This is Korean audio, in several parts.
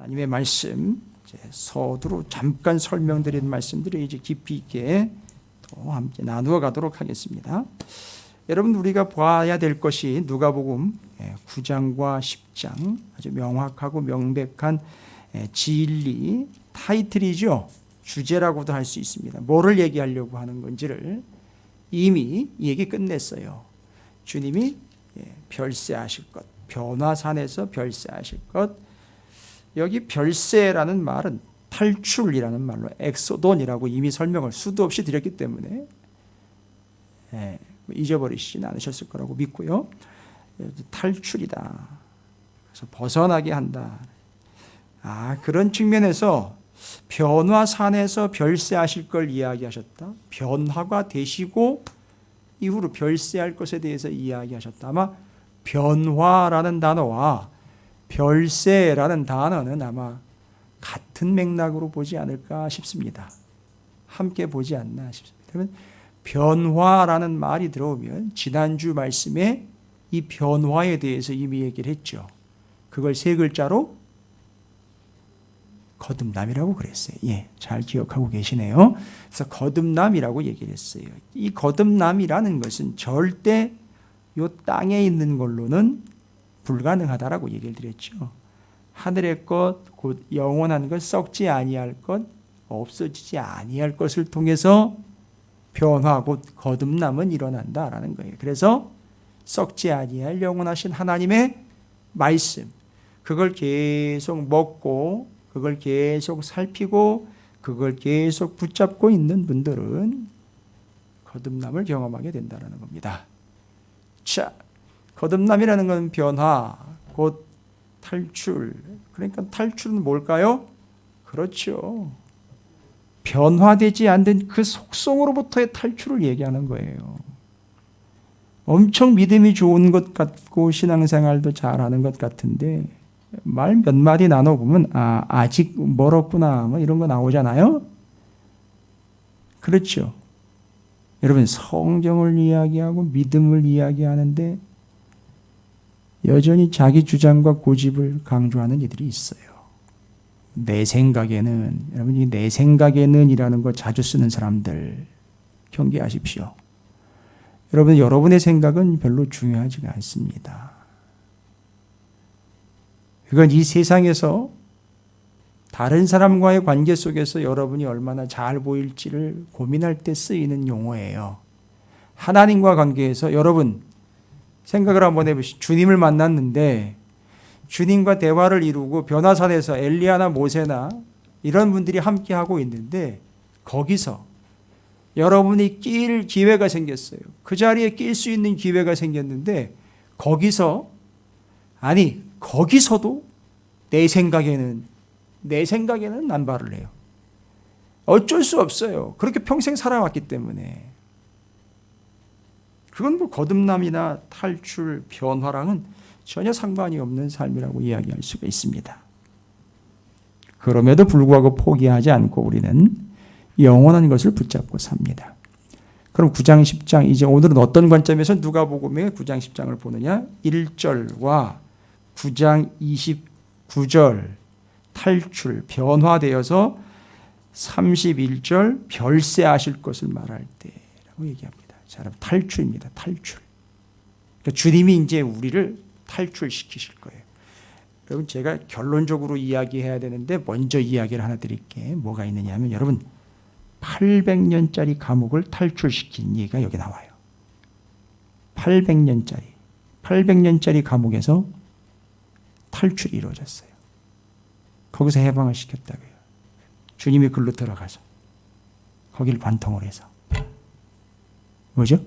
하나님의 말씀 이제 서두로 잠깐 설명드린 말씀들을 이제 깊이 있게 또 함께 나누어 가도록 하겠습니다. 여러분, 우리가 봐야 될 것이 누가복음 9장과 10장 아주 명확하고 명백한 진리 타이틀이죠. 주제라고도 할 수 있습니다. 뭐를 얘기하려고 하는 건지를 이미 얘기 끝냈어요. 주님이 별세하실 것, 변화산에서 별세하실 것. 여기 별세라는 말은 탈출이라는 말로 엑소돈이라고 이미 설명을 수도 없이 드렸기 때문에 잊어버리시진 않으셨을 거라고 믿고요. 탈출이다. 그래서 벗어나게 한다. 그런 측면에서 변화산에서 별세하실 걸 이야기하셨다. 변화가 되시고 이후로 별세할 것에 대해서 이야기하셨다. 아마 변화라는 단어와 별세라는 단어는 아마 같은 맥락으로 보지 않을까 싶습니다. 함께 보지 않나 싶습니다. 그러면 변화라는 말이 들어오면 지난주 말씀에 이 변화에 대해서 이미 얘기를 했죠. 그걸 세 글자로 거듭남이라고 그랬어요. 잘 기억하고 계시네요. 그래서 거듭남이라고 얘기를 했어요. 이 거듭남이라는 것은 절대 이 땅에 있는 걸로는 불가능하다라고 얘기를 드렸죠. 하늘의 것, 곧 영원한 것, 썩지 아니할 것, 없어지지 아니할 것을 통해서 변화, 곧 거듭남은 일어난다라는 거예요. 그래서 썩지 아니할 영원하신 하나님의 말씀, 그걸 계속 먹고 그걸 계속 살피고 그걸 계속 붙잡고 있는 분들은 거듭남을 경험하게 된다는 겁니다. 자, 거듭남이라는 건 변화, 곧 탈출. 그러니까 탈출은 뭘까요? 그렇죠. 변화되지 않는 그 속성으로부터의 탈출을 얘기하는 거예요. 엄청 믿음이 좋은 것 같고 신앙생활도 잘하는 것 같은데 말 몇 마디 나눠보면 아직 멀었구나 뭐 이런 거 나오잖아요. 그렇죠. 여러분, 성경을 이야기하고 믿음을 이야기하는데 여전히 자기 주장과 고집을 강조하는 이들이 있어요. 내 생각에는, 여러분, 이 내 생각에는 이라는 거 자주 쓰는 사람들 경계하십시오. 여러분, 여러분의 생각은 별로 중요하지가 않습니다. 그건 이 세상에서 다른 사람과의 관계 속에서 여러분이 얼마나 잘 보일지를 고민할 때 쓰이는 용어예요. 하나님과 관계에서 여러분 생각을 한번 해보시죠. 주님을 만났는데 주님과 대화를 이루고 변화산에서 엘리야나 모세나 이런 분들이 함께 하고 있는데 거기서 여러분이 낄 기회가 생겼어요. 그 자리에 낄 수 있는 기회가 생겼는데 거기서도 내 생각에는 난발을 해요. 어쩔 수 없어요. 그렇게 평생 살아왔기 때문에. 그건 뭐 거듭남이나 탈출, 변화랑은 전혀 상관이 없는 삶이라고 이야기할 수가 있습니다. 그럼에도 불구하고 포기하지 않고 우리는 영원한 것을 붙잡고 삽니다. 그럼 9장, 10장, 이제 오늘은 어떤 관점에서 누가복음의 9장, 10장을 보느냐? 1절과 9장 29절 탈출, 변화되어서 31절 별세하실 것을 말할 때라고 얘기합니다. 자, 여러분, 탈출입니다. 탈출. 그러니까 주님이 이제 우리를 탈출시키실 거예요. 여러분, 제가 결론적으로 이야기해야 되는데 먼저 이야기를 하나 드릴게요. 뭐가 있느냐 하면 여러분 800년짜리 감옥을 탈출시킨 얘기가 여기 나와요. 800년짜리 감옥에서 탈출이 이루어졌어요. 거기서 해방을 시켰다고요. 주님이 글로 들어가서 거기를 관통을 해서. 뭐죠?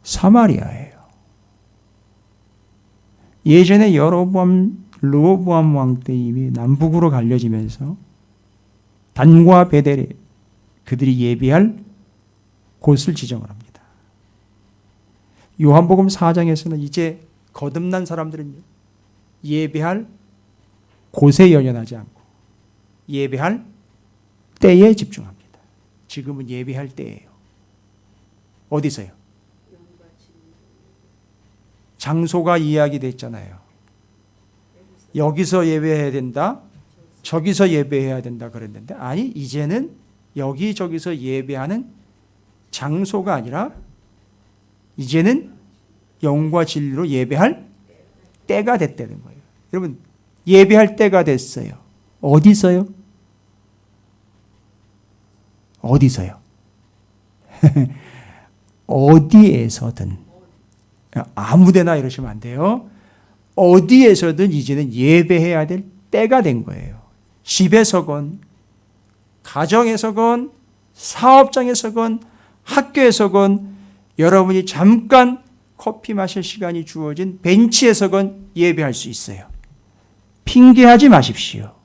사마리아예요. 예전에 르호보암 왕 때 이미 남북으로 갈려지면서 단과 베델에 그들이 예비할 곳을 지정을 합니다. 요한복음 4장에서는 이제 거듭난 사람들은 예배할 곳에 연연하지 않고 예배할 때에 집중합니다. 지금은 예배할 때예요. 어디서요? 장소가 이야기됐잖아요. 여기서 예배해야 된다, 저기서 예배해야 된다 그랬는데, 아니 이제는 여기저기서 예배하는 장소가 아니라 이제는 영과 진리로 예배할 때가 됐다는 거예요. 여러분, 예배할 때가 됐어요. 어디서요? 어디서요? 어디에서든. 아무데나 이러시면 안 돼요. 어디에서든 이제는 예배해야 될 때가 된 거예요. 집에서건, 가정에서건, 사업장에서건, 학교에서건, 여러분이 잠깐 커피 마실 시간이 주어진 벤치에서건 예배할 수 있어요. 핑계하지 마십시오.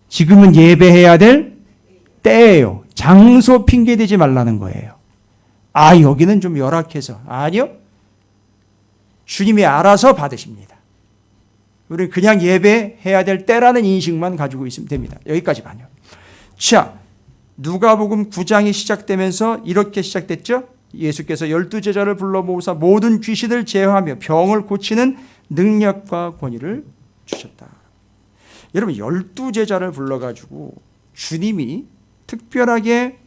지금은 예배해야 될 때예요. 장소 핑계대지 말라는 거예요. 아, 여기는 좀 열악해서. 아니요. 주님이 알아서 받으십니다. 우리는 그냥 예배해야 될 때라는 인식만 가지고 있으면 됩니다. 여기까지만요. 자, 누가복음 9장이 시작되면서 이렇게 시작됐죠. 예수께서 12제자를 불러 모으사 모든 귀신을 제어하며 병을 고치는 능력과 권위를 주셨다. 여러분, 12제자를 불러가지고 주님이 특별하게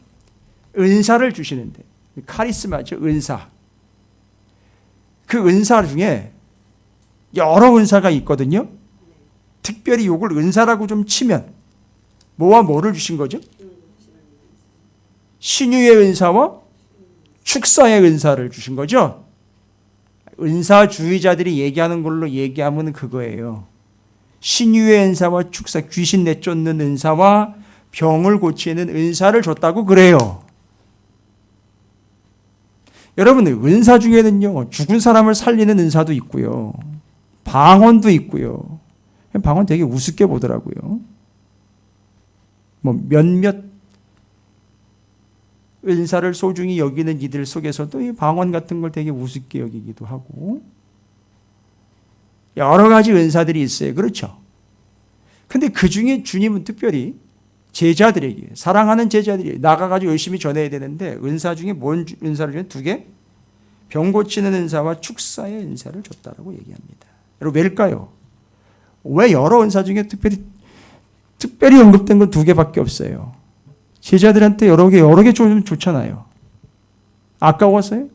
은사를 주시는데, 카리스마죠, 은사. 그 은사 중에 여러 은사가 있거든요. 특별히 이걸 은사라고 좀 치면 뭐와 뭐를 주신 거죠? 신유의 은사와 축사의 은사를 주신 거죠. 은사주의자들이 얘기하는 걸로 얘기하면 그거예요. 신유의 은사와 축사, 귀신 내쫓는 은사와 병을 고치는 은사를 줬다고 그래요. 여러분, 은사 중에는요, 죽은 사람을 살리는 은사도 있고요, 방언도 있고요. 방언 되게 우습게 보더라고요. 뭐 몇몇 은사를 소중히 여기는 이들 속에서도 이 방언 같은 걸 되게 우습게 여기기도 하고, 여러 가지 은사들이 있어요. 그렇죠? 근데 그 중에 주님은 특별히 제자들에게, 사랑하는 제자들이 나가가지고 열심히 전해야 되는데, 은사 중에 뭔 은사를 주면 두 개? 병 고치는 은사와 축사의 은사를 줬다라고 얘기합니다. 여러분, 왜일까요? 왜 여러 은사 중에 특별히 언급된 건 두 개밖에 없어요? 제자들한테 여러 개 좀 좋잖아요. 아까워서요?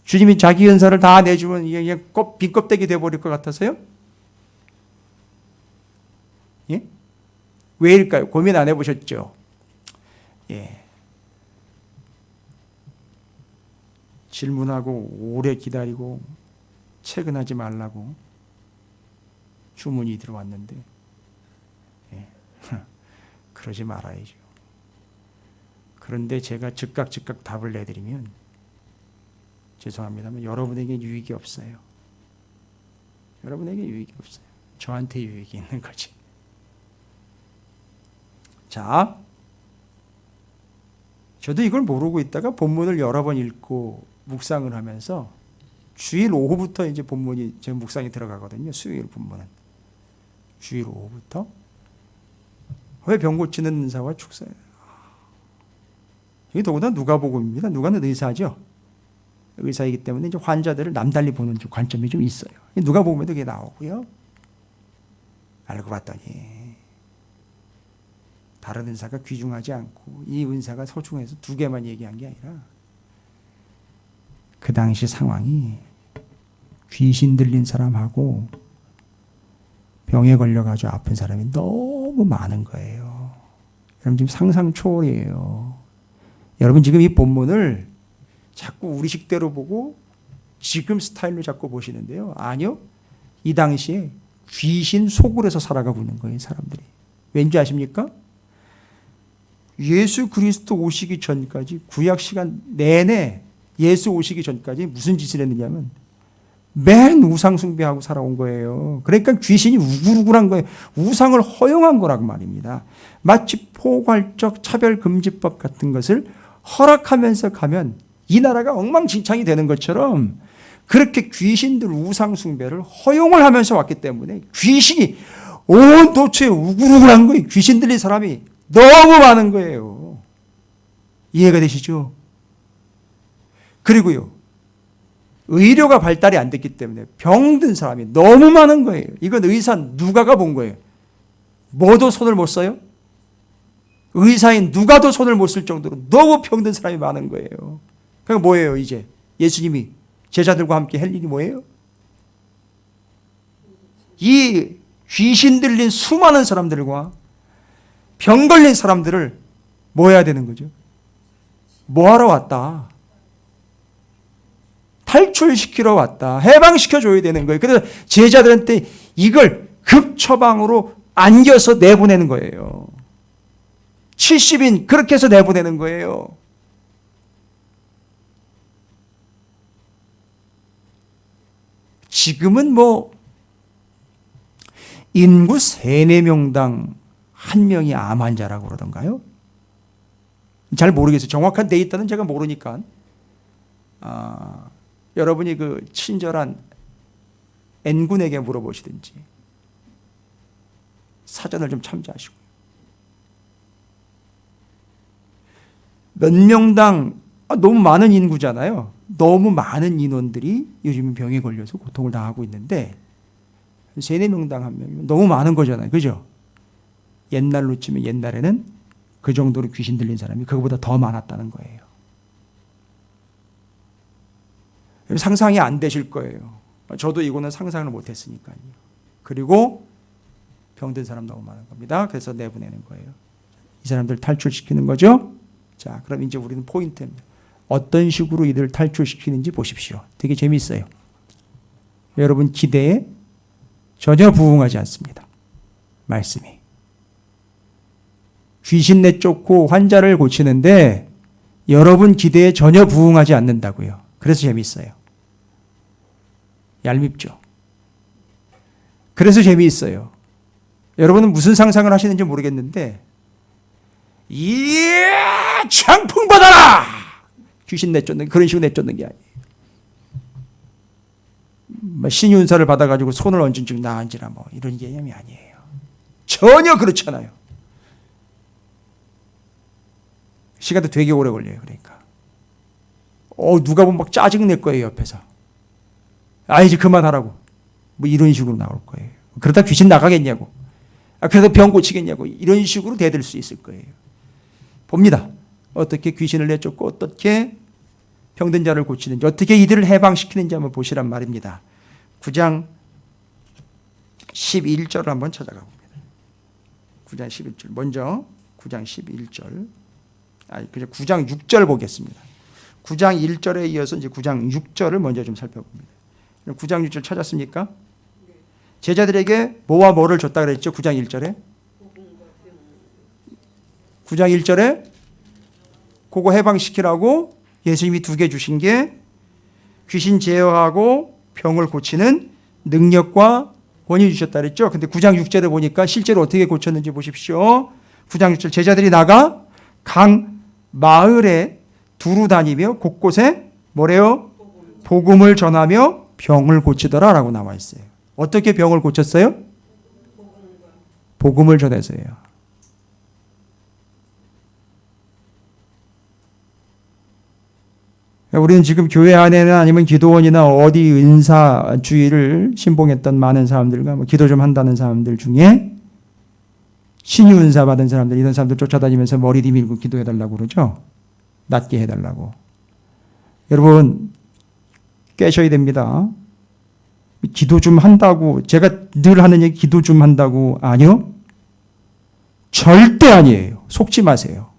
주님이 자기 은사를 다 내주면 이게 빈 껍데기 돼버릴 것 같아서요? 예? 왜일까요? 고민 안 해보셨죠? 예. 질문하고 오래 기다리고 퇴근하지 말라고 주문이 들어왔는데, 예. 그러지 말아야죠. 그런데 제가 즉각 답을 내드리면 죄송합니다만 여러분에게 유익이 없어요. 여러분에게 유익이 없어요. 저한테 유익이 있는 거지. 자, 저도 이걸 모르고 있다가 본문을 여러 번 읽고 묵상을 하면서 주일 오후부터 이제 본문이 제 묵상이 들어가거든요. 수요일 본문은 주일 오후부터 왜 병 고치는 은사와 축사예요. 이게 더구나 누가복음입니다. 누가는 의사죠. 의사이기 때문에 이제 환자들을 남달리 보는 관점이 좀 있어요. 누가복음에도 그게 나오고요. 알고 봤더니 다른 은사가 귀중하지 않고 이 은사가 소중해서 두 개만 얘기한 게 아니라 그 당시 상황이 귀신 들린 사람하고 병에 걸려가지고 아픈 사람이 너무 많은 거예요. 여러분 지금 상상 초월이에요. 여러분 지금 이 본문을 자꾸 우리식대로 보고 지금 스타일로 자꾸 보시는데요. 아니요. 이 당시에 귀신 속으로서 살아가고 있는 거예요. 사람들이. 왠지 아십니까? 예수 그리스도 오시기 전까지 구약 시간 내내 예수 오시기 전까지 무슨 짓을 했느냐면 맨 우상 숭배하고 살아온 거예요. 그러니까 귀신이 우글우글한 거예요. 우상을 허용한 거라고 말입니다. 마치 포괄적 차별금지법 같은 것을 허락하면서 가면 이 나라가 엉망진창이 되는 것처럼 그렇게 귀신들 우상 숭배를 허용을 하면서 왔기 때문에 귀신이 온 도처에 우글우글한 거예요. 귀신 들린 사람이 너무 많은 거예요. 이해가 되시죠? 그리고요, 의료가 발달이 안 됐기 때문에 병든 사람이 너무 많은 거예요. 이건 의사 누가가 본 거예요. 뭐도 손을 못 써요? 의사인 누가도 손을 못 쓸 정도로 너무 병든 사람이 많은 거예요. 그러니까 뭐예요 이제? 예수님이 제자들과 함께 할 일이 뭐예요? 이 귀신 들린 수많은 사람들과 병 걸린 사람들을 뭐 해야 되는 거죠? 뭐 하러 왔다? 탈출시키러 왔다. 해방시켜줘야 되는 거예요. 그래서 제자들한테 이걸 급처방으로 안겨서 내보내는 거예요. 70인 그렇게 해서 내보내는 거예요. 지금은 뭐 인구 3, 4명당 1명이 암 환자라고 그러던가요? 잘 모르겠어요. 정확한 데이터는 제가 모르니까. 여러분이 그 친절한 N군에게 물어보시든지 사전을 좀 참조하시고 몇 명당 너무 많은 인구잖아요. 너무 많은 인원들이 요즘 병에 걸려서 고통을 당하고 있는데 3, 4명당 1명이면 너무 많은 거잖아요. 그죠? 옛날로 치면 옛날에는 그 정도로 귀신 들린 사람이 그거보다 더 많았다는 거예요. 상상이 안 되실 거예요. 저도 이거는 상상을 못했으니까요. 그리고 병든 사람 너무 많은 겁니다. 그래서 내보내는 거예요. 이 사람들 탈출시키는 거죠. 자, 그럼 이제 우리는 포인트입니다. 어떤 식으로 이들을 탈출시키는지 보십시오. 되게 재미있어요. 여러분 기대에 전혀 부응하지 않습니다. 말씀이. 귀신 내쫓고 환자를 고치는데 여러분 기대에 전혀 부응하지 않는다고요. 그래서 재미있어요. 얄밉죠. 그래서 재미있어요. 여러분은 무슨 상상을 하시는지 모르겠는데 이야 장풍 받아라! 귀신 내쫓는 그런 식으로 내쫓는 게 아니에요. 신윤사를 받아가지고 손을 얹은 즉 나은지라 뭐 이런 개념이 아니에요. 전혀 그렇잖아요. 시간도 되게 오래 걸려요. 그러니까 누가 보면 막 짜증 낼 거예요. 옆에서 이제 그만하라고 뭐 이런 식으로 나올 거예요. 그러다 귀신 나가겠냐고, 그래서 병 고치겠냐고 이런 식으로 대들 수 있을 거예요. 봅니다. 어떻게 귀신을 내쫓고 어떻게 병든 자를 고치는지, 어떻게 이들을 해방시키는지 한번 보시란 말입니다. 9장 11절을 한번 찾아가 봅니다. 9장 11절 먼저 9장 11절 그냥 9장 6절 보겠습니다. 9장 1절에 이어서 이제 9장 6절을 먼저 좀 살펴봅니다. 9장 6절 찾았습니까? 제자들에게 뭐와 뭐를 줬다 그랬죠? 9장 1절에 9장 1절에 그거 해방시키라고 예수님이 2개 주신 게 귀신 제어하고 병을 고치는 능력과 권위 주셨다 그랬죠? 근데 9장 6절에 보니까 실제로 어떻게 고쳤는지 보십시오. 9장 6절 제자들이 나가 각 마을에 두루 다니며 곳곳에 뭐래요? 복음을 전하며 병을 고치더라 라고 나와 있어요. 어떻게 병을 고쳤어요? 복음을 전해서요. 우리는 지금 교회 안에나 아니면 기도원이나 어디 은사주의를 신봉했던 많은 사람들과 기도 좀 한다는 사람들 중에 신유 은사 받은 사람들, 이런 사람들 쫓아다니면서 머리 뒤밀고 기도해달라고 그러죠. 낫게 해달라고. 여러분 깨셔야 됩니다. 기도 좀 한다고, 제가 늘 하는 얘기 기도 좀 한다고, 아니요. 절대 아니에요. 속지 마세요.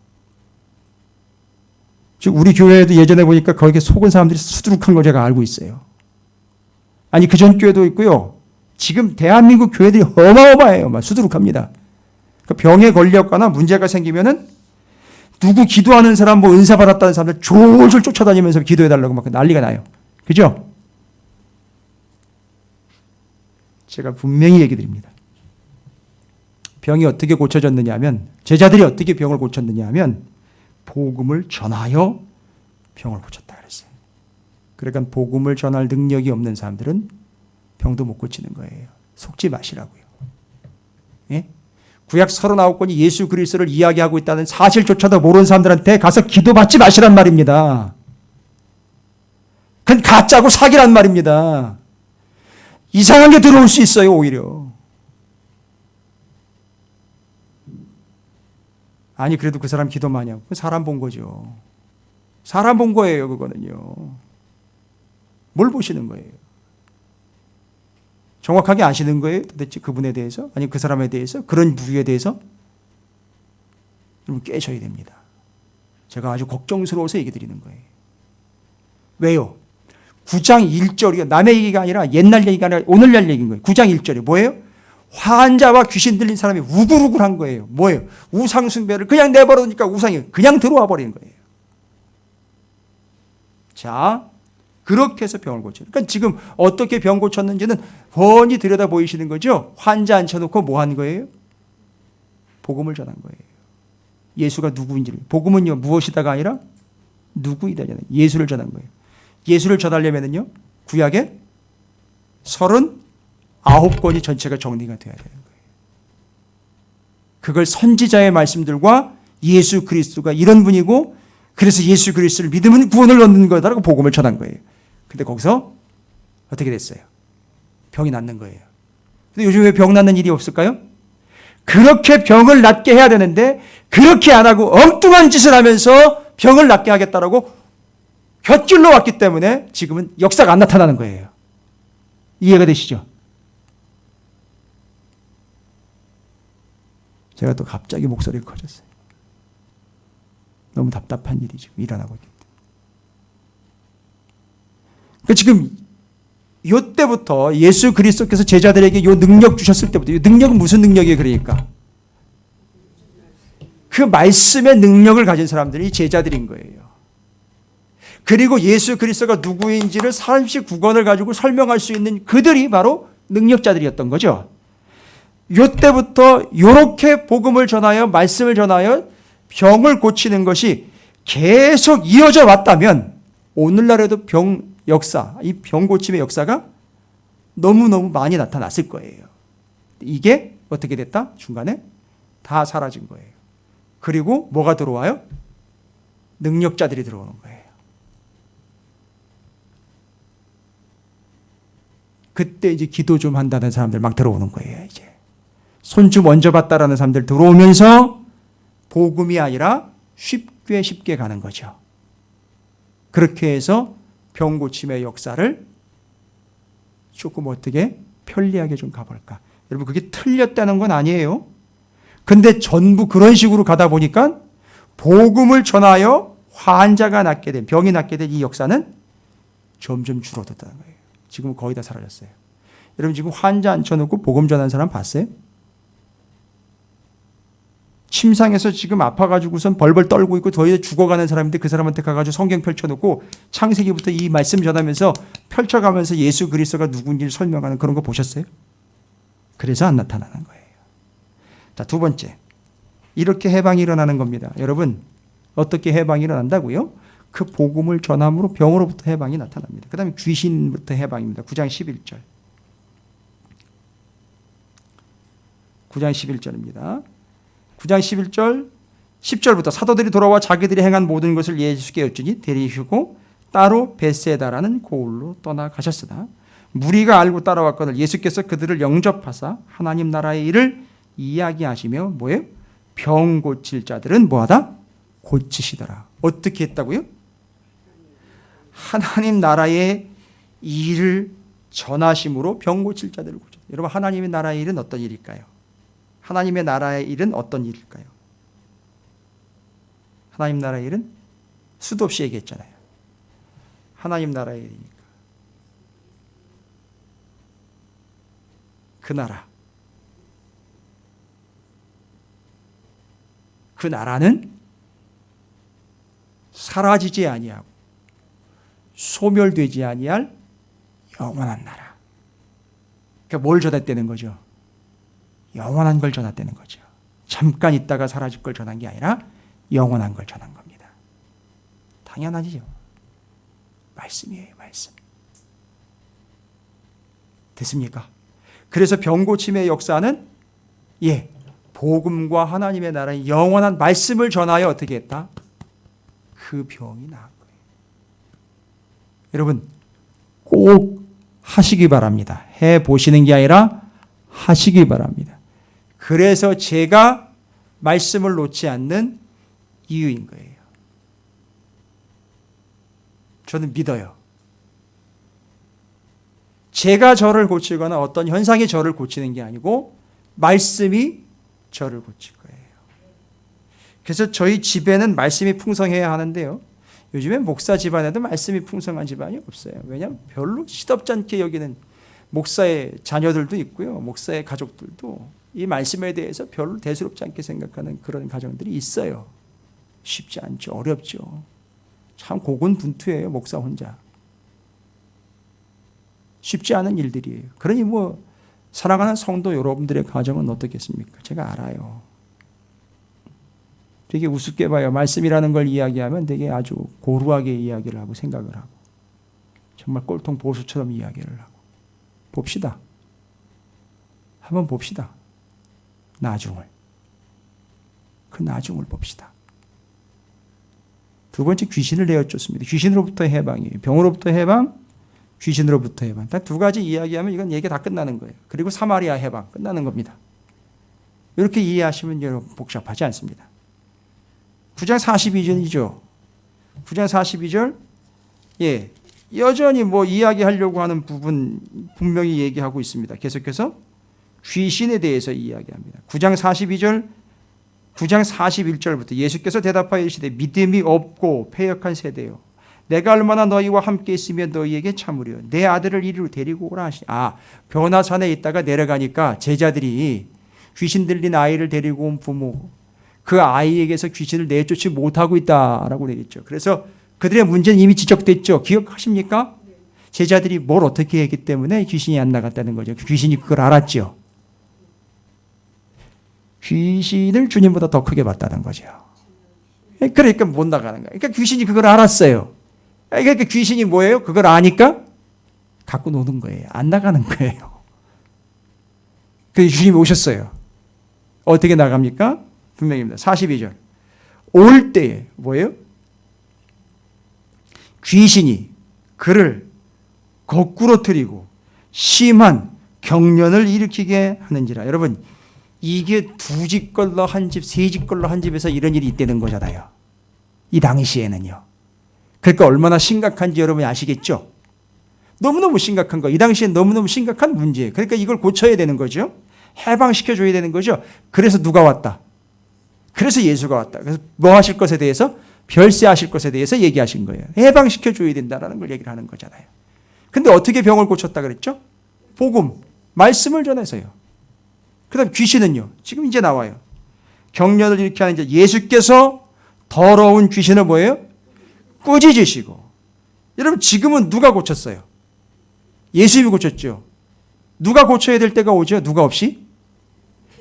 즉 우리 교회에도 예전에 보니까 거기에 속은 사람들이 수두룩한 걸 제가 알고 있어요. 아니 그전 교회도 있고요. 지금 대한민국 교회들이 어마어마해요. 막 수두룩합니다. 병에 걸렸거나 문제가 생기면은 누구 기도하는 사람, 뭐 은사 받았다는 사람들 졸졸 쫓아다니면서 기도해달라고 막 난리가 나요. 그죠? 제가 분명히 얘기 드립니다. 병이 어떻게 고쳐졌느냐 하면, 제자들이 어떻게 병을 고쳤느냐 하면 복음을 전하여 병을 고쳤다 그랬어요. 그러니까 복음을 전할 능력이 없는 사람들은 병도 못 고치는 거예요. 속지 마시라고요. 예? 구약 39권이 예수 그리스도를 이야기하고 있다는 사실조차도 모르는 사람들한테 가서 기도받지 마시란 말입니다. 그건 가짜고 사기란 말입니다. 이상한 게 들어올 수 있어요, 오히려. 아니, 그래도 그 사람 기도 많이 하고. 사람 본 거죠. 사람 본 거예요, 그거는요. 뭘 보시는 거예요? 정확하게 아시는 거예요? 도대체 그분에 대해서? 아니, 그 사람에 대해서? 그런 부류에 대해서? 좀 깨셔야 됩니다. 제가 아주 걱정스러워서 얘기 드리는 거예요. 왜요? 9장 1절이 남의 얘기가 아니라 옛날 얘기가 아니라 오늘날 얘기인 거예요. 9장 1절이 뭐예요? 환자와 귀신 들린 사람이 우글우글한 거예요. 뭐예요? 우상 숭배를 그냥 내버려두니까 우상이 그냥 들어와 버리는 거예요. 자, 그렇게 해서 병을 고쳐요. 그러니까 지금 어떻게 병 고쳤는지는 훤히 들여다 보이시는 거죠. 환자 앉혀놓고 뭐 한 거예요? 복음을 전한 거예요. 예수가 누구인지를. 복음은요, 무엇이다가 아니라 누구이다잖아요. 예수를 전한 거예요. 예수를 전하려면은요, 구약에 39권이 전체가 정리가 돼야 되는 거예요. 그걸 선지자의 말씀들과 예수 그리스도가 이런 분이고, 그래서 예수 그리스도를 믿으면 구원을 얻는 거다라고 복음을 전한 거예요. 근데 거기서 어떻게 됐어요? 병이 낫는 거예요. 근데 요즘 왜 병 낫는 일이 없을까요? 그렇게 병을 낫게 해야 되는데 그렇게 안 하고 엉뚱한 짓을 하면서 병을 낫게 하겠다라고 곁길로 왔기 때문에 지금은 역사가 안 나타나는 거예요. 이해가 되시죠? 제가 또 갑자기 목소리가 커졌어요. 너무 답답한 일이 지금 일어나고 있기 때문에. 지금 이때부터 예수 그리스도께서 제자들에게 이 능력 주셨을 때부터, 이 능력은 무슨 능력이에요? 그러니까 그 말씀의 능력을 가진 사람들이 제자들인 거예요. 그리고 예수 그리스도가 누구인지를 39권을 가지고 설명할 수 있는 그들이 바로 능력자들이었던 거죠. 이때부터 이렇게 복음을 전하여 말씀을 전하여 병을 고치는 것이 계속 이어져 왔다면 오늘날에도 병 역사, 이 병 고침의 역사가 너무너무 많이 나타났을 거예요. 이게 어떻게 됐다? 중간에 다 사라진 거예요. 그리고 뭐가 들어와요? 능력자들이 들어오는 거예요. 그때 이제 기도 좀 한다는 사람들 막 들어오는 거예요. 이제 손 좀 얹어봤다라는 사람들 들어오면서 복음이 아니라 쉽게 가는 거죠. 그렇게 해서 병 고침의 역사를 조금 어떻게 편리하게 좀 가볼까. 여러분, 그게 틀렸다는 건 아니에요. 근데 전부 그런 식으로 가다 보니까 복음을 전하여 환자가 낫게 된, 병이 낫게 된 이 역사는 점점 줄어들었다는 거예요. 지금 거의 다 사라졌어요. 여러분, 지금 환자 앉혀놓고 복음 전하는 사람 봤어요? 침상에서 지금 아파가지고선 벌벌 떨고 있고 더 이상 죽어가는 사람인데 그 사람한테 가가지고 성경 펼쳐놓고 창세기부터 이 말씀 전하면서 펼쳐가면서 예수 그리스도가 누군지를 설명하는 그런 거 보셨어요? 그래서 안 나타나는 거예요. 자, 두 번째. 이렇게 해방이 일어나는 겁니다. 여러분, 어떻게 해방이 일어난다고요? 그 복음을 전함으로 병으로부터 해방이 나타납니다. 그 다음에 귀신부터 해방입니다. 9장 11절. 9장 11절입니다. 9장 11절, 10절부터 사도들이 돌아와 자기들이 행한 모든 것을 예수께 여쭈니 데리시고 따로 베세다라는 고을로 떠나가셨으나 무리가 알고 따라왔거늘 예수께서 그들을 영접하사 하나님 나라의 일을 이야기하시며 뭐예요? 병 고칠 자들은 뭐하다? 고치시더라. 어떻게 했다고요? 하나님 나라의 일을 전하심으로 병 고칠 자들을 고쳤다. 여러분, 하나님의 나라의 일은 어떤 일일까요? 하나님의 나라의 일은 어떤 일일까요? 하나님 나라의 일은 수도 없이 얘기했잖아요. 하나님 나라의 일이니까. 그 나라. 그 나라는 사라지지 아니하고 소멸되지 아니할 영원한 나라. 그러니까 뭘 전했다는 거죠? 영원한 걸 전했다는 거죠. 잠깐 있다가 사라질 걸 전한 게 아니라 영원한 걸 전한 겁니다. 당연하지요. 말씀이에요, 말씀. 됐습니까? 그래서 병 고침의 역사는 복음과 하나님의 나라의 영원한 말씀을 전하여 어떻게 했다? 그 병이 나은 거예요. 여러분, 꼭 하시기 바랍니다. 해 보시는 게 아니라 하시기 바랍니다. 그래서 제가 말씀을 놓지 않는 이유인 거예요. 저는 믿어요. 제가 저를 고치거나 어떤 현상이 저를 고치는 게 아니고 말씀이 저를 고칠 거예요. 그래서 저희 집에는 말씀이 풍성해야 하는데요. 요즘엔 목사 집안에도 말씀이 풍성한 집안이 없어요. 왜냐하면 별로 시덥지 않게 여기는 목사의 자녀들도 있고요. 목사의 가족들도 이 말씀에 대해서 별로 대수롭지 않게 생각하는 그런 가정들이 있어요. 쉽지 않죠. 어렵죠. 참 고군분투해요. 목사 혼자. 쉽지 않은 일들이에요. 그러니 뭐 사랑하는 성도 여러분들의 가정은 어떻겠습니까? 제가 알아요. 되게 우습게 봐요. 말씀이라는 걸 이야기하면 되게 아주 고루하게 이야기를 하고 생각을 하고 정말 꼴통 보수처럼 이야기를 하고 봅시다. 한번 봅시다. 나중을. 그 나중을 봅시다. 두 번째 귀신을 내어쫓습니다. 귀신으로부터 해방이에요. 병으로부터 해방, 귀신으로부터 해방. 딱 두 가지 이야기하면 이건 얘기 다 끝나는 거예요. 그리고 사마리아 해방 끝나는 겁니다. 이렇게 이해하시면 여러분 복잡하지 않습니다. 9장 42절이죠. 9장 42절. 예. 여전히 뭐 이야기하려고 하는 부분 분명히 얘기하고 있습니다. 계속해서 귀신에 대해서 이야기합니다. 9장 42절, 9장 41절부터 예수께서 대답하여 이르시되 믿음이 없고 패역한 세대요. 내가 얼마나 너희와 함께 있으며 너희에게 참으려 내 아들을 이리로 데리고 오라 하시니. 변화산에 있다가 내려가니까 제자들이 귀신 들린 아이를 데리고 온 부모, 그 아이에게서 귀신을 내쫓지 못하고 있다라고 되겠죠. 그래서 그들의 문제는 이미 지적됐죠. 기억하십니까? 제자들이 뭘 어떻게 했기 때문에 귀신이 안 나갔다는 거죠. 귀신이 그걸 알았죠. 귀신을 주님보다 더 크게 봤다는 거죠. 그러니까 못 나가는 거예요. 그러니까 귀신이 그걸 알았어요. 그러니까 귀신이 뭐예요? 그걸 아니까 갖고 노는 거예요. 안 나가는 거예요. 그래서 주님이 오셨어요. 어떻게 나갑니까? 분명입니다. 42절. 올 때에 뭐예요? 귀신이 그를 거꾸로 틀이고 심한 경련을 일으키게 하는지라. 여러분, 이게 두 집 걸러 한 집, 세 집 걸러 한 집에서 이런 일이 있다는 거잖아요. 이 당시에는요. 그러니까 얼마나 심각한지 여러분이 아시겠죠? 너무너무 심각한 거. 이 당시엔 너무너무 심각한 문제예요. 그러니까 이걸 고쳐야 되는 거죠. 해방시켜줘야 되는 거죠. 그래서 누가 왔다? 그래서 예수가 왔다. 그래서 뭐 하실 것에 대해서? 별세하실 것에 대해서 얘기하신 거예요. 해방시켜줘야 된다는 걸 얘기를 하는 거잖아요. 근데 어떻게 병을 고쳤다 그랬죠? 복음, 말씀을 전해서요. 그 다음 귀신은요. 지금 이제 나와요. 경련을 일으키게 하는 이제 예수께서 더러운 귀신을 뭐예요? 꾸짖으시고. 여러분 지금은 누가 고쳤어요? 예수님이 고쳤죠. 누가 고쳐야 될 때가 오죠? 누가 없이?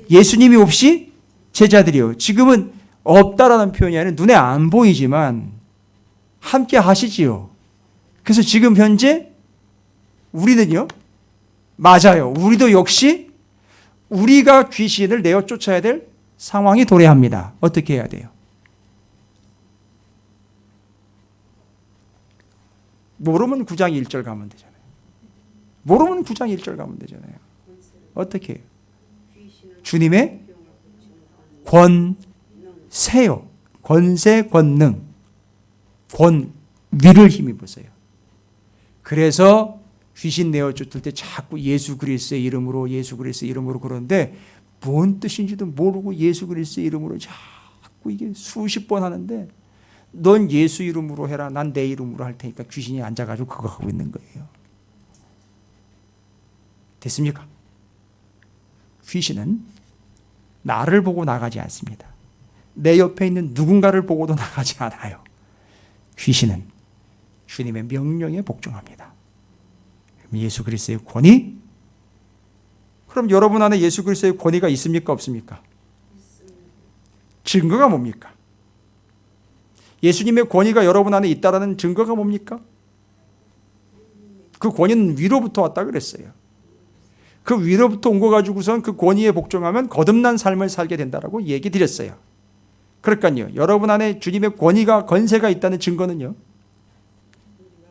예수님이 없이 제자들이요. 지금은 없다라는 표현이 아니라 눈에 안 보이지만 함께 하시지요. 그래서 지금 현재 우리는요. 맞아요. 우리도 역시 우리가 귀신을 내어 쫓아야 될 상황이 도래합니다. 어떻게 해야 돼요? 모르면 9장 1절 가면 되잖아요. 모르면 9장 1절 가면 되잖아요. 어떻게 해요? 주님의 권세요. 권세, 권능, 권위를 힘입으세요. 그래서 귀신 내어 쫓을 때 자꾸 예수 그리스도의 이름으로 예수 그리스도의 이름으로 그러는데 뭔 뜻인지도 모르고 예수 그리스도의 이름으로 자꾸 이게 수십 번 하는데 넌 예수 이름으로 해라. 난 내 이름으로 할 테니까 귀신이 앉아가지고 그거 하고 있는 거예요. 됐습니까? 귀신은 나를 보고 나가지 않습니다. 내 옆에 있는 누군가를 보고도 나가지 않아요. 귀신은 주님의 명령에 복종합니다. 예수 그리스도의 권위? 그럼 여러분 안에 예수 그리스도의 권위가 있습니까? 없습니까? 증거가 뭡니까? 예수님의 권위가 여러분 안에 있다라는 증거가 뭡니까? 그 권위는 위로부터 왔다 그랬어요. 그 위로부터 온 거 가지고선 그 권위에 복종하면 거듭난 삶을 살게 된다라고 얘기 드렸어요. 그러니까요. 여러분 안에 주님의 권위가 건세가 있다는 증거는요.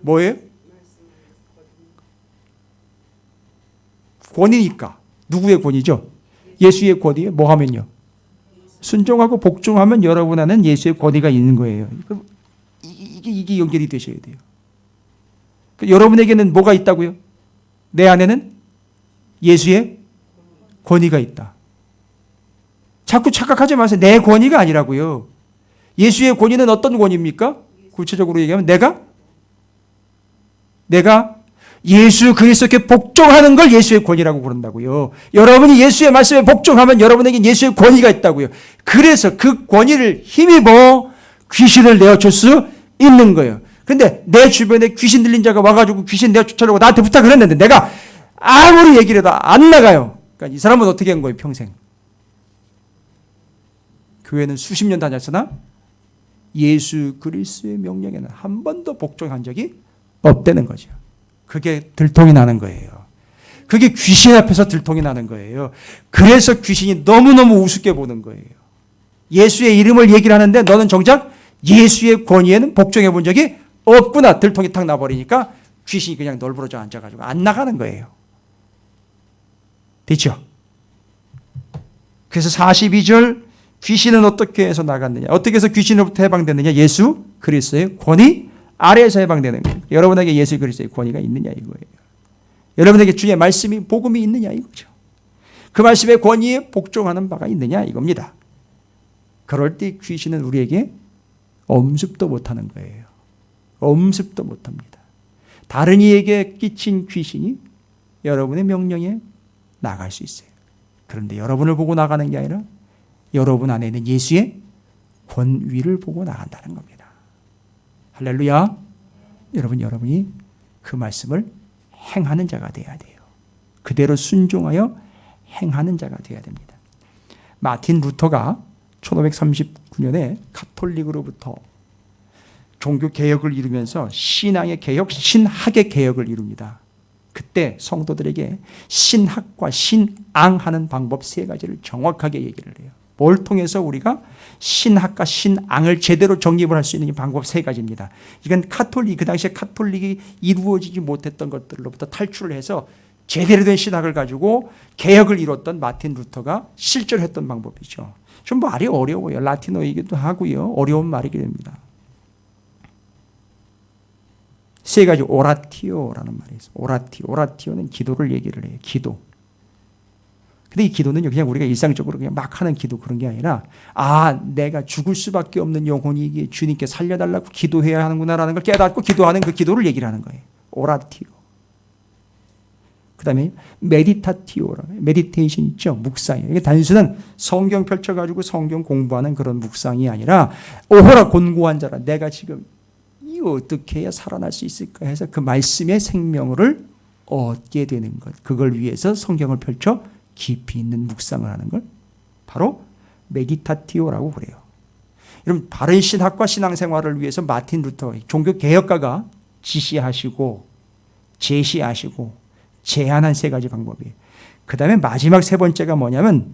뭐예요? 권위니까. 누구의 권위죠? 예수의 권위에 뭐 하면요? 순종하고 복종하면 여러분 안에는 예수의 권위가 있는 거예요. 이게 연결이 되셔야 돼요. 여러분에게는 뭐가 있다고요? 내 안에는 예수의 권위가 있다. 자꾸 착각하지 마세요. 내 권위가 아니라고요. 예수의 권위는 어떤 권위입니까? 구체적으로 얘기하면 내가 예수 그리스도께 복종하는 걸 예수의 권위라고 부른다고요. 여러분이 예수의 말씀에 복종하면 여러분에게 예수의 권위가 있다고요. 그래서 그 권위를 힘입어 귀신을 내어줄 수 있는 거예요. 근데 내 주변에 귀신 들린 자가 와가지고 귀신 내어쫓으려고 나한테 부탁을 했는데 내가 아무리 얘기를 해도 안 나가요. 그러니까 이 사람은 어떻게 한 거예요, 평생? 교회는 수십 년 다녔으나 예수 그리스도의 명령에는 한 번도 복종한 적이 없다는 거죠. 그게 들통이 나는 거예요. 그게 귀신 앞에서 들통이 나는 거예요. 그래서 귀신이 너무너무 우습게 보는 거예요. 예수의 이름을 얘기를 하는데 너는 정작 예수의 권위에는 복종해 본 적이 없구나. 들통이 탁 나버리니까 귀신이 그냥 널브러져 앉아가지고 안 나가는 거예요. 됐죠? 그래서 42절 귀신은 어떻게 해서 나갔느냐? 어떻게 해서 귀신으로부터 해방됐느냐? 예수 그리스도의 권위 아래에서 해방되는 거예요. 여러분에게 예수 그리스도의 권위가 있느냐 이거예요. 여러분에게 주의 말씀이 복음이 있느냐 이거죠. 그 말씀의 권위에 복종하는 바가 있느냐 이겁니다. 그럴 때 귀신은 우리에게 엄습도 못하는 거예요. 엄습도 못합니다. 다른 이에게 끼친 귀신이 여러분의 명령에 나갈 수 있어요. 그런데 여러분을 보고 나가는 게 아니라 여러분 안에 있는 예수의 권위를 보고 나간다는 겁니다. 할렐루야. 여러분이 그 말씀을 행하는 자가 되어야 돼요. 그대로 순종하여 행하는 자가 되어야 됩니다. 마틴 루터가 1539년에 가톨릭으로부터 종교 개혁을 이루면서 신앙의 개혁, 신학의 개혁을 이룹니다. 그때 성도들에게 신학과 신앙하는 방법 세 가지를 정확하게 얘기를 해요. 뭘 통해서 우리가 신학과 신앙을 제대로 정립을 할 수 있는 방법 세 가지입니다. 이건 그 당시에 카톨릭이 이루어지지 못했던 것들로부터 탈출을 해서 제대로 된 신학을 가지고 개혁을 이뤘던 마틴 루터가 실제로 했던 방법이죠. 좀 말이 어려워요. 라틴어이기도 하고요. 어려운 말이기도 합니다. 세 가지 오라티오라는 말이 있어요. 오라티오는 기도를 얘기를 해요. 기도. 근데 이 기도는요, 그냥 우리가 일상적으로 그냥 막 하는 기도 그런 게 아니라, 내가 죽을 수밖에 없는 영혼이 주님께 살려달라고 기도해야 하는구나라는 걸 깨닫고 기도하는 그 기도를 얘기를 하는 거예요. 오라티오. 그 다음에 메디테이션 있죠? 묵상이에요. 이게 단순한 성경 펼쳐가지고 성경 공부하는 그런 묵상이 아니라, 오호라 곤고한 자라, 내가 지금 이거 어떻게 해야 살아날 수 있을까 해서 그 말씀의 생명을 얻게 되는 것. 그걸 위해서 성경을 펼쳐 깊이 있는 묵상을 하는 걸 바로 메디타티오라고 그래요. 여러분, 바른 신학과 신앙생활을 위해서 마틴 루터 종교 개혁가가 지시하시고 제시하시고 제안한 세 가지 방법이에요. 그 다음에 마지막 세 번째가 뭐냐면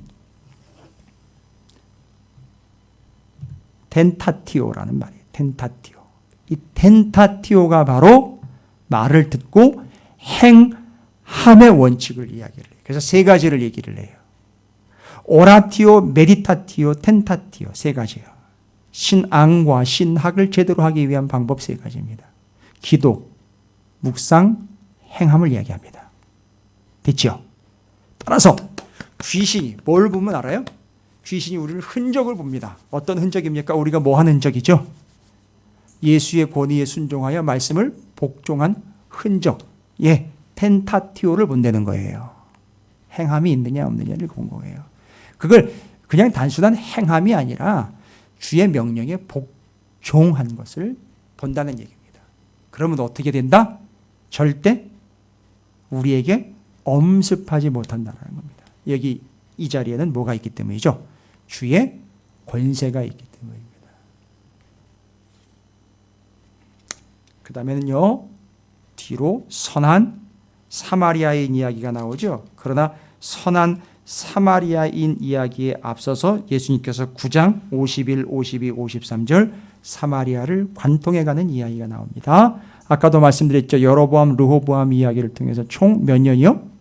텐타티오라는 말이에요. 텐타티오. 이 텐타티오가 바로 말을 듣고 행함의 원칙을 이야기를 해요. 그래서 세 가지를 얘기를 해요. 오라티오, 메디타티오, 텐타티오 세 가지예요. 신앙과 신학을 제대로 하기 위한 방법 세 가지입니다. 기도, 묵상, 행함을 이야기합니다. 됐죠? 따라서 귀신이 뭘 보면 알아요? 귀신이 우리를 흔적을 봅니다. 어떤 흔적입니까? 우리가 뭐 하는 흔적이죠? 예수의 권위에 순종하여 말씀을 복종한 흔적. 텐타티오를 본다는 거예요. 행함이 있느냐 없느냐를 본 거예요. 그걸 그냥 단순한 행함이 아니라 주의 명령에 복종한 것을 본다는 얘기입니다. 그러면 어떻게 된다? 절대 우리에게 엄습하지 못한다는 겁니다. 여기 이 자리에는 뭐가 있기 때문이죠? 주의 권세가 있기 때문입니다. 그 다음에는요, 뒤로 선한 사마리아인 이야기가 나오죠. 그러나 선한 사마리아인 이야기에 앞서서 예수님께서 9장 51, 52, 53절 사마리아를 관통해 가는 이야기가 나옵니다. 아까도 말씀드렸죠. 여로보암, 르호보암 이야기를 통해서 총 몇 년이요?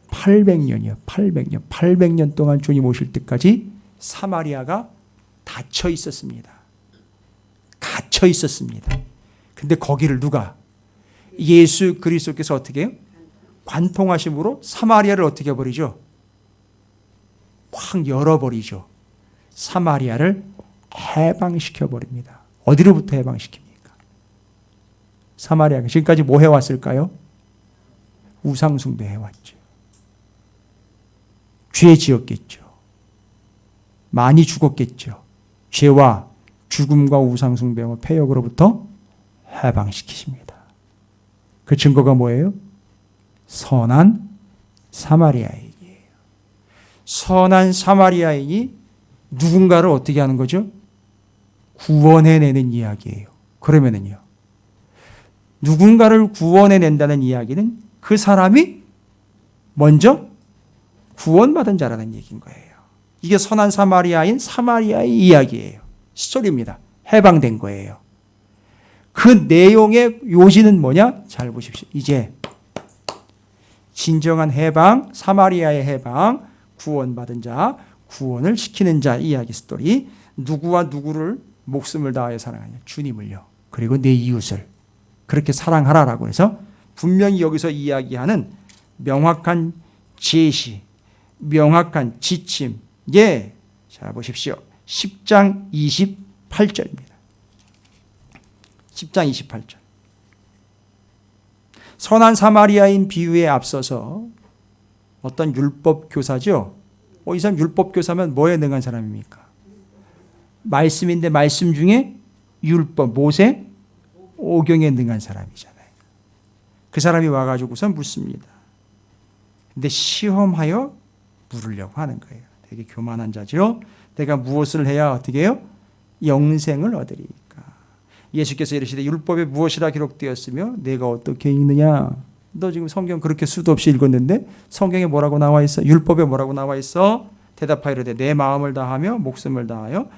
800년이요. 800년. 800년 동안 주님 오실 때까지 사마리아가 닫혀 있었습니다. 갇혀 있었습니다. 근데 거기를 누가? 예수 그리스도께서 어떻게 해요? 관통하심으로 사마리아를 어떻게 해버리죠? 확 열어버리죠. 사마리아를 해방시켜버립니다. 어디로부터 해방시킵니까? 사마리아가 지금까지 뭐 해왔을까요? 우상숭배 해왔죠. 죄 지었겠죠. 많이 죽었겠죠. 죄와 죽음과 우상숭배와 폐역으로부터 해방시키십니다. 그 증거가 뭐예요? 선한 사마리아인이에요. 선한 사마리아인이 누군가를 어떻게 하는 거죠? 구원해내는 이야기예요. 그러면은요, 누군가를 구원해낸다는 이야기는 그 사람이 먼저 구원받은 자라는 얘기인 거예요. 이게 선한 사마리아인 사마리아의 이야기예요. 스토리입니다. 해방된 거예요. 그 내용의 요지는 뭐냐? 잘 보십시오. 이제 진정한 해방, 사마리아의 해방, 구원받은 자, 구원을 시키는 자 이야기 스토리. 누구와 누구를 목숨을 다하여 사랑하냐? 주님을요. 그리고 내 이웃을 그렇게 사랑하라라고 해서 분명히 여기서 이야기하는 명확한 제시, 명확한 지침. 예, 자 보십시오. 10장 28절입니다. 10장 28절. 선한 사마리아인 비유에 앞서서 어떤 율법 교사죠. 이 사람 율법 교사면 뭐에 능한 사람입니까? 말씀인데 말씀 중에 율법, 모세, 오경에 능한 사람이잖아요. 그 사람이 와가지고선 묻습니다. 근데 시험하여 물으려고 하는 거예요. 되게 교만한 자죠. 내가 무엇을 해야 어떻게 해요? 영생을 얻으리까. 예수께서 이르시되 율법에 무엇이라 기록되었으며 내가 어떻게 읽느냐. 너 지금 성경 그렇게 수도 없이 읽었는데 성경에 뭐라고 나와 있어? 율법에 뭐라고 나와 있어? 대답하여 이르되 내 마음을 다하며 목숨을 다하여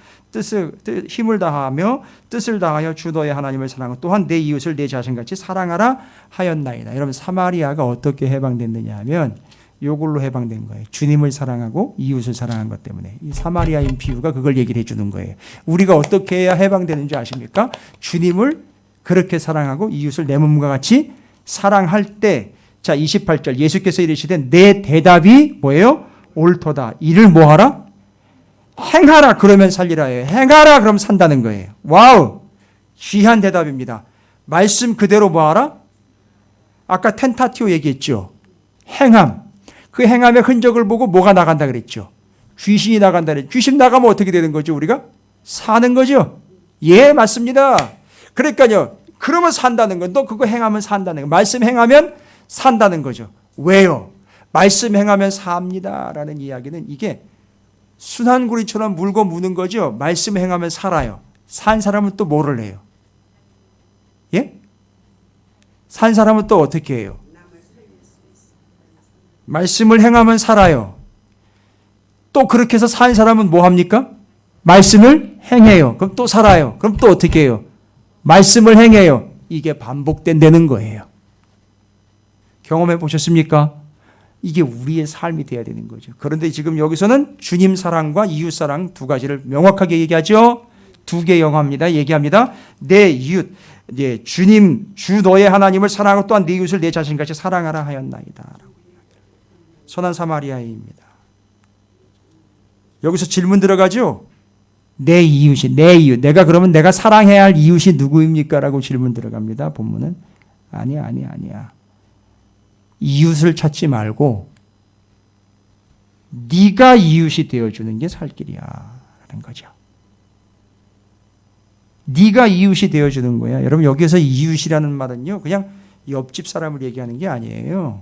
힘을 다하며 뜻을 다하여 주 너의 하나님을 사랑하고 또한 내 이웃을 내 자신같이 사랑하라 하였나이다. 여러분 사마리아가 어떻게 해방됐느냐 하면 요걸로 해방된 거예요. 주님을 사랑하고 이웃을 사랑한 것 때문에. 이 사마리아인 비유가 그걸 얘기를 해주는 거예요. 우리가 어떻게 해야 해방되는지 아십니까? 주님을 그렇게 사랑하고 이웃을 내 몸과 같이 사랑할 때, 자 28절 예수께서 이르시되 내 대답이 뭐예요? 옳도다. 이를 뭐하라? 행하라. 그러면 살리라예요. 행하라. 그럼 산다는 거예요. 와우, 귀한 대답입니다. 말씀 그대로 뭐하라? 아까 텐타티오 얘기했죠. 행함. 그 행함의 흔적을 보고 뭐가 나간다 그랬죠? 귀신이 나간다 그랬죠. 귀신 나가면 어떻게 되는 거죠? 우리가? 사는 거죠. 예, 맞습니다. 그러니까요. 그러면 산다는 건 또 그거 행하면 산다는 거. 말씀 행하면 산다는 거죠. 왜요? 말씀 행하면 삽니다라는 이야기는 이게 순환구리처럼 물고 무는 거죠. 말씀 행하면 살아요. 산 사람은 또 뭐를 해요? 예? 산 사람은 또 어떻게 해요? 말씀을 행하면 살아요. 또 그렇게 해서 산 사람은 뭐 합니까? 말씀을 행해요. 그럼 또 살아요. 그럼 또 어떻게 해요? 말씀을 행해요. 이게 반복된다는 거예요. 경험해 보셨습니까? 이게 우리의 삶이 돼야 되는 거죠. 그런데 지금 여기서는 주님 사랑과 이웃 사랑 두 가지를 명확하게 얘기하죠. 두 개 영어입니다. 얘기합니다. 내 이웃, 주님, 주 너의 하나님을 사랑하고 또한 내 이웃을 내 자신같이 사랑하라 하였나이다. 선한 사마리아인입니다. 여기서 질문 들어가죠. 내 이웃이, 내 이웃. 내가 그러면 내가 사랑해야 할 이웃이 누구입니까? 라고 질문 들어갑니다. 본문은. 아니야. 이웃을 찾지 말고 네가 이웃이 되어주는 게 살 길이야 라는 거죠. 네가 이웃이 되어주는 거야. 여러분 여기서 이웃이라는 말은요 그냥 옆집 사람을 얘기하는 게 아니에요.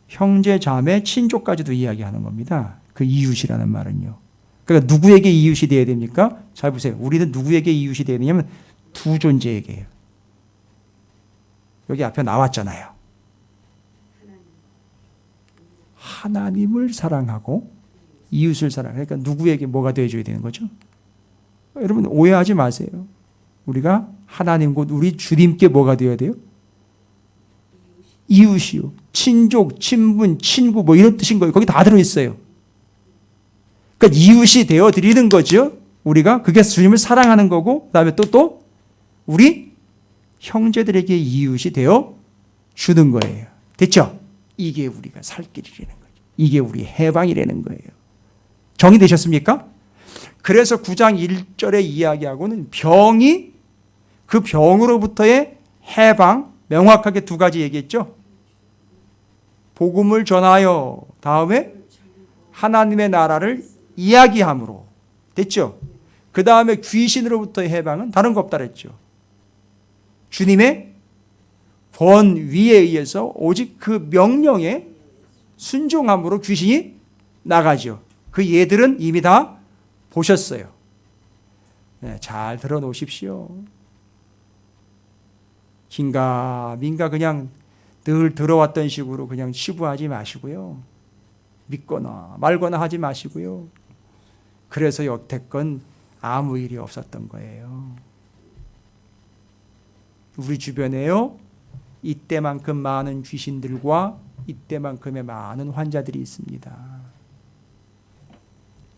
형제, 자매, 친족까지도 이야기하는 겁니다. 그 이웃이라는 말은요. 그러니까 누구에게 이웃이 되어야 됩니까? 잘 보세요. 우리는 누구에게 이웃이 되어야 되냐면 두 존재에게요. 여기 앞에 나왔잖아요. 하나님을 사랑하고 이웃을 사랑해요. 그러니까 누구에게 뭐가 되어줘야 되는 거죠? 여러분 오해하지 마세요. 우리가 하나님 곧 우리 주님께 뭐가 되어야 돼요? 이웃이요, 친족, 친분, 친구 뭐 이런 뜻인 거예요. 거기 다 들어있어요. 그러니까 이웃이 되어 드리는 거죠. 우리가 그게 주님을 사랑하는 거고, 그다음에 또 우리 형제들에게 이웃이 되어 주는 거예요. 됐죠? 이게 우리가 살 길이라는 거죠. 이게 우리 해방이라는 거예요. 정의되셨습니까? 그래서 9장 1절의 이야기하고는 병이, 그 병으로부터의 해방, 명확하게 두 가지 얘기했죠. 복음을 전하여, 다음에 하나님의 나라를 이야기함으로. 됐죠? 그 다음에 귀신으로부터의 해방은 다른 거 없다 그랬죠. 주님의 권위에 의해서 오직 그 명령에 순종함으로 귀신이 나가죠. 그 예들은 이미 다 보셨어요. 네, 잘 들어놓으십시오. 긴가민가 그냥 늘 들어왔던 식으로 그냥 치부하지 마시고요. 믿거나 말거나 하지 마시고요. 그래서 여태껏 아무 일이 없었던 거예요. 우리 주변에요, 이때만큼 많은 귀신들과 이때만큼의 많은 환자들이 있습니다.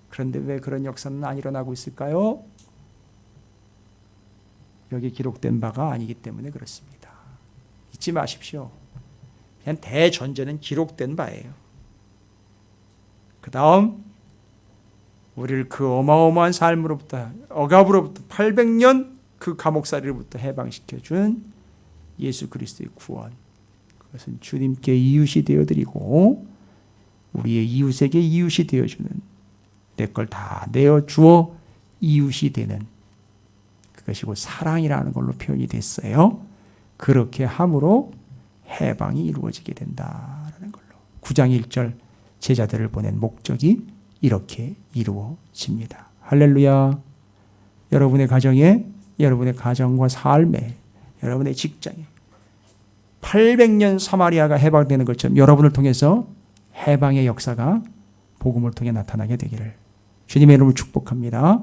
그런데 왜 그런 역사는 안 일어나고 있을까요? 여기 기록된 바가 아니기 때문에 그렇습니다. 잊지 마십시오. 그냥 대전제는 기록된 바예요. 그 다음 우리를 그 어마어마한 삶으로부터, 억압으로부터 800년 그 감옥살이로부터 해방시켜준 예수 그리스도의 구원, 그것은 주님께 이웃이 되어드리고 우리의 이웃에게 이웃이 되어주는, 내 걸 다 내어주어 이웃이 되는 그것이 곧 사랑이라는 걸로 표현이 됐어요. 그렇게 함으로 해방이 이루어지게 된다라는 걸로 9장 1절 제자들을 보낸 목적이 이렇게 이루어집니다. 할렐루야. 여러분의 가정에, 여러분의 가정과 삶에, 여러분의 직장에 800년 사마리아가 해방되는 것처럼 여러분을 통해서 해방의 역사가 복음을 통해 나타나게 되기를 주님의 이름으로 축복합니다.